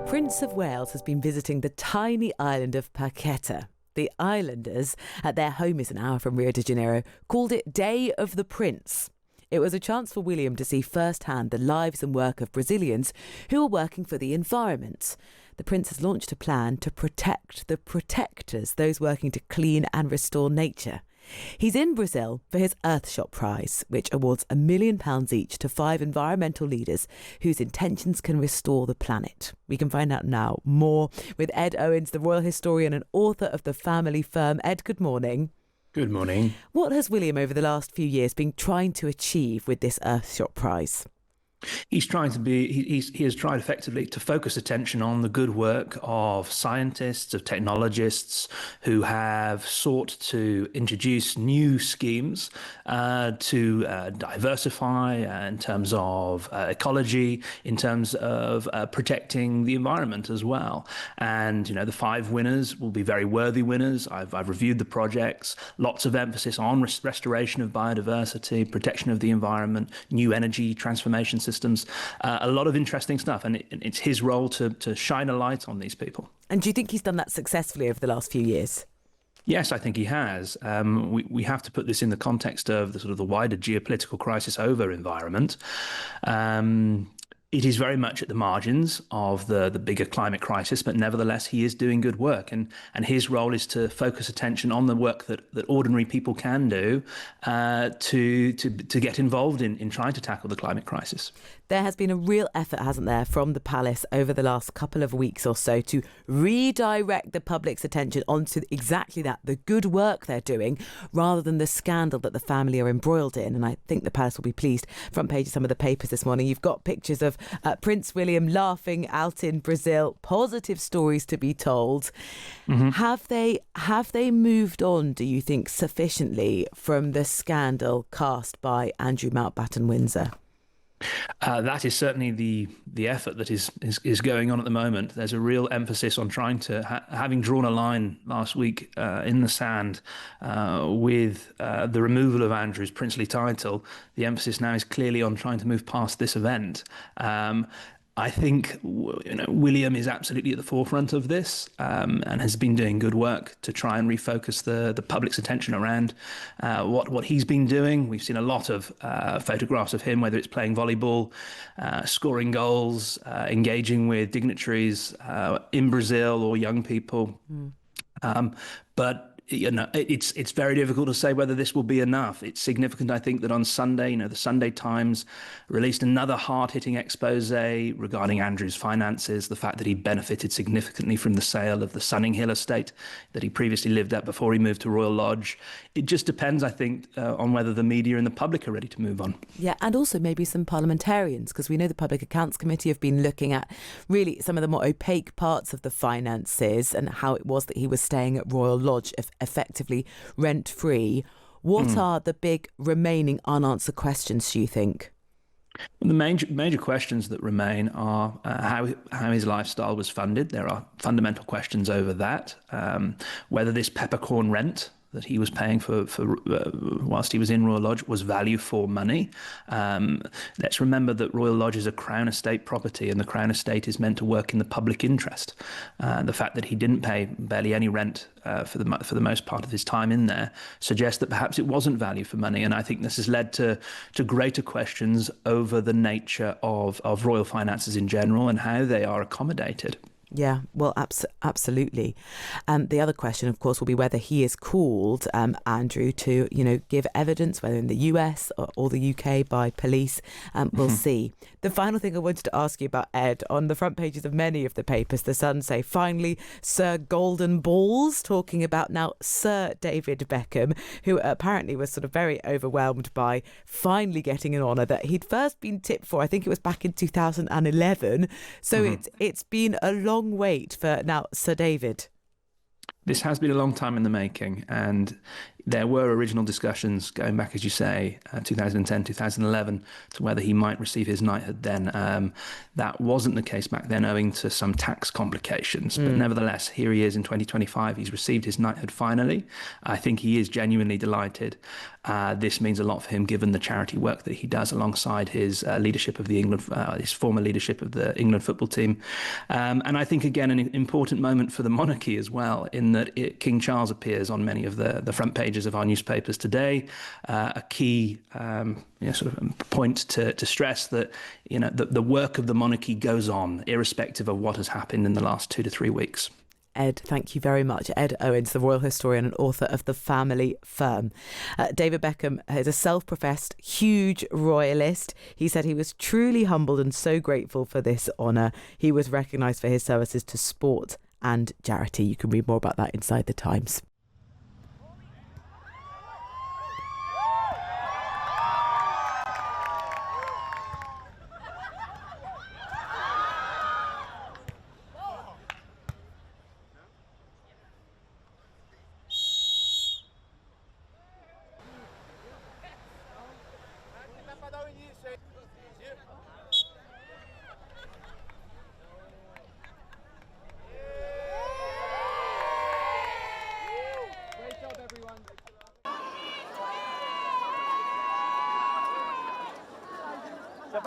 Prince of Wales has been visiting the tiny island of Phuket. The islanders, at their home is an hour from Rio de Janeiro, called it Day of the Prince. It was a chance for William to see firsthand the lives and work of Brazilians who are working for the environment. The Prince has launched a plan to protect the protectors, those working to clean and restore nature. He's in Brazil for his Earthshot Prize, which awards £1 million each to 5 environmental leaders whose intentions can restore the planet. We can find out now more with Ed Owens, the royal historian and author of The Family Firm. Ed, good morning. Good morning. What has William over the last few years been trying to achieve with this Earthshot Prize? He has tried effectively to focus attention on the good work of scientists, of technologists who have sought to introduce new schemes to diversify in terms of ecology, in terms of protecting the environment as well. And, the 5 winners will be very worthy winners. I've reviewed the projects, lots of emphasis on restoration of biodiversity, protection of the environment, new energy transformation systems, a lot of interesting stuff, and it's his role to shine a light on these people. And do you think he's done that successfully over the last few years? Yes, I think he has. We have to put this in the context of the wider geopolitical crisis over environment. It is very much at the margins of the bigger climate crisis, but nevertheless, he is doing good work. And his role is to focus attention on the work that ordinary people can do to get involved in trying to tackle the climate crisis. There has been a real effort, hasn't there, from the palace over the last couple of weeks or so to redirect the public's attention onto exactly that, the good work they're doing, rather than the scandal that the family are embroiled in. And I think the palace will be pleased. Front page of some of the papers this morning, you've got pictures of Prince William laughing out in Brazil, positive stories to be told. Mm-hmm. Have they moved on, do you think, sufficiently from the scandal cast by Andrew Mountbatten Windsor? That is certainly the effort that is going on at the moment. There's a real emphasis on trying to, having drawn a line last week in the sand with the removal of Andrew's princely title. The emphasis now is clearly on trying to move past this event. I think William is absolutely at the forefront of this and has been doing good work to try and refocus the public's attention around what he's been doing. We've seen a lot of photographs of him, whether it's playing volleyball, scoring goals, engaging with dignitaries in Brazil or young people. But it's very difficult to say whether this will be enough. It's significant, I think, that on Sunday, the Sunday Times released another hard-hitting expose regarding Andrew's finances, the fact that he benefited significantly from the sale of the Sunning Hill estate that he previously lived at before he moved to Royal Lodge. It just depends, I think, on whether the media and the public are ready to move on. Yeah, and also maybe some parliamentarians, because we know the Public Accounts Committee have been looking at really some of the more opaque parts of the finances and how it was that he was staying at Royal Lodge effectively rent-free. What are the big remaining unanswered questions, do you think? The major questions that remain are how his lifestyle was funded. There are fundamental questions over that. Whether this peppercorn rent that he was paying for whilst he was in Royal Lodge was value for money. Let's remember that Royal Lodge is a Crown Estate property, and the Crown Estate is meant to work in the public interest. The fact that he didn't pay barely any rent for the most part of his time in there suggests that perhaps it wasn't value for money. And I think this has led to greater questions over the nature of royal finances in general and how they are accommodated. Yeah, well, absolutely. The other question, of course, will be whether he is called, Andrew, to, give evidence, whether in the US or the UK by police. We'll see. The final thing I wanted to ask you about, Ed, on the front pages of many of the papers, the Sun say, finally, Sir Golden Balls, talking about now Sir David Beckham, who apparently was sort of very overwhelmed by finally getting an honour that he'd first been tipped for. I think it was back in 2011. So it's been a long wait for now Sir David. This has been a long time in the making, and there were original discussions going back, as you say, 2010, 2011, to whether he might receive his knighthood then. That wasn't the case back then, owing to some tax complications. But nevertheless, here he is in 2025. He's received his knighthood finally. I think he is genuinely delighted. This means a lot for him, given the charity work that he does alongside his leadership of the his former leadership of the England football team. And I think, again, an important moment for the monarchy as well, in that King Charles appears on many of the front pages of our newspapers today. A key sort of point to stress that the work of the monarchy goes on, irrespective of what has happened in the last 2 to 3 weeks. Ed, thank you very much. Ed Owens, the royal historian and author of The Family Firm. David Beckham is a self-professed huge royalist. He said he was truly humbled and so grateful for this honour. He was recognised for his services to sport and charity. You can read more about that inside the Times.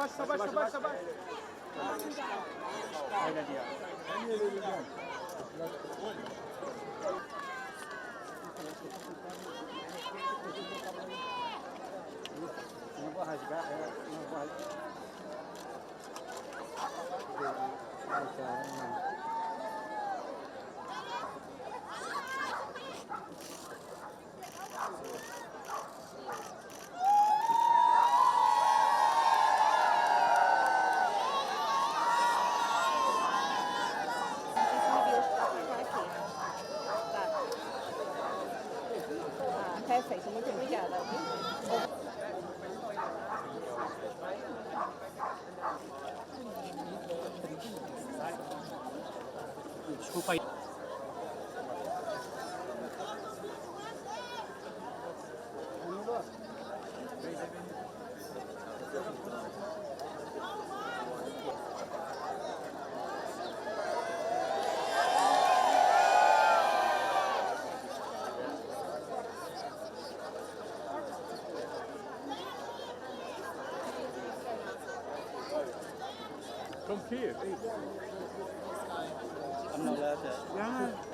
Sabar. Ada dia. Perfeito, muito obrigada. Desculpa aí. Come here. I'm not allowed to. Yeah.